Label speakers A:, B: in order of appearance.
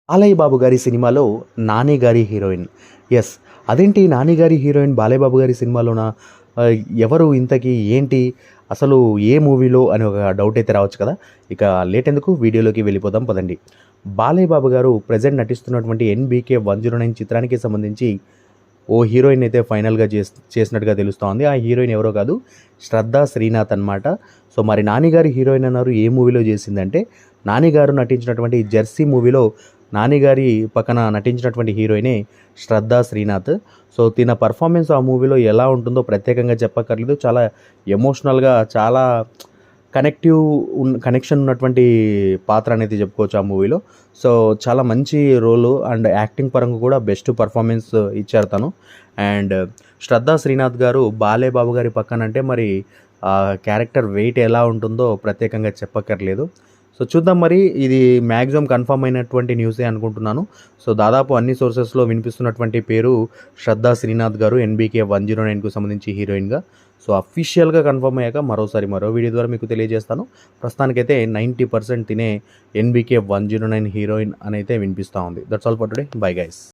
A: బాలయ్య బాబు గారి సినిమాలో 'నాని' గారి హీరోయిన్. యెస్. అదేంటి 'నాని' గారి హీరోయిన్ బాలయ్య బాబు గారి సినిమాలోనా? ఎవరు ఇంతకీ ఏంటి? అసలు ఏ మూవీలో అని ఒక డౌట్ అయితే రావచ్చు కదా! ఇక లేట్ ఎందుకు వీడియోలోకి వెళ్ళిపోదాం పదండి. బాలయ్య బాబు గారు ప్రెజెంట్ నటిస్తున్నటువంటి 'ఎన్‌బీకే 109' చిత్రానికి సంబంధించి ఓ హీరోయిన్ అయితే ఫైనల్‌గా చేసినట్టుగా తెలుస్తోంది. ఆ హీరోయిన్ ఎవరో కాదు 'శ్రద్ధా శ్రీనాథ్' అనమాట. సో, మరి 'నాని' గారి హీరోయిన్ అన్నారు. ఏ మూవీలో చేసిందంటే 'నాని' గారు నటించినటువంటి 'జెర్సీ' మూవీలో 'నాని' గారి పక్కన నటించినటువంటి హీరోయినే 'శ్రద్ధా శ్రీనాథ్'. సో, తిన పర్ఫార్మెన్స్ ఆ మూవీలో ఎలా ఉంటుందో ప్రత్యేకంగా చెప్పక్కర్లేదు. చాలా ఎమోషనల్‌గా చాలా కనెక్షన్ ఉన్నటువంటి పాత్ర అనేది చెప్పుకోవచ్చు ఆ మూవీలో. సో, చాలా మంచి రోలు అండ్ యాక్టింగ్ పరంగా కూడా బెస్ట్ పర్ఫార్మెన్స్ ఇచ్చారు తను. అండ్ 'శ్రద్ధా శ్రీనాథ్' గారు బాలయ్య బాబు గారి పక్కనంటే మరి క్యారెక్టర్ వెయిట్ ఎలా ఉంటుందో ప్రత్యేకంగా చెప్పక్కర్లేదు. సో, చూద్దాం మరి ఇది మ్యాక్సిమం కన్ఫర్మ్ అయినటువంటి న్యూసే అనుకుంటున్నాను. సో, దాదాపు అన్ని సోర్సెస్‌లో వినిపిస్తున్నటువంటి పేరు 'శ్రద్ధా శ్రీనాథ్' గారు 'ఎన్‌బీకే 109'కు సంబంధించి హీరోయిన్‌గా. సో, అఫీషియల్‌గా కన్ఫర్మ్ అయ్యాక మరో వీడియో ద్వారా మీకు తెలియజేస్తాను. ప్రస్తుతానికైతే 90% తినే 'ఎన్‌బీకే 109' హీరోయిన్ అనైతే వినిపిస్తా ఉంది. That's all for today. Bye guys.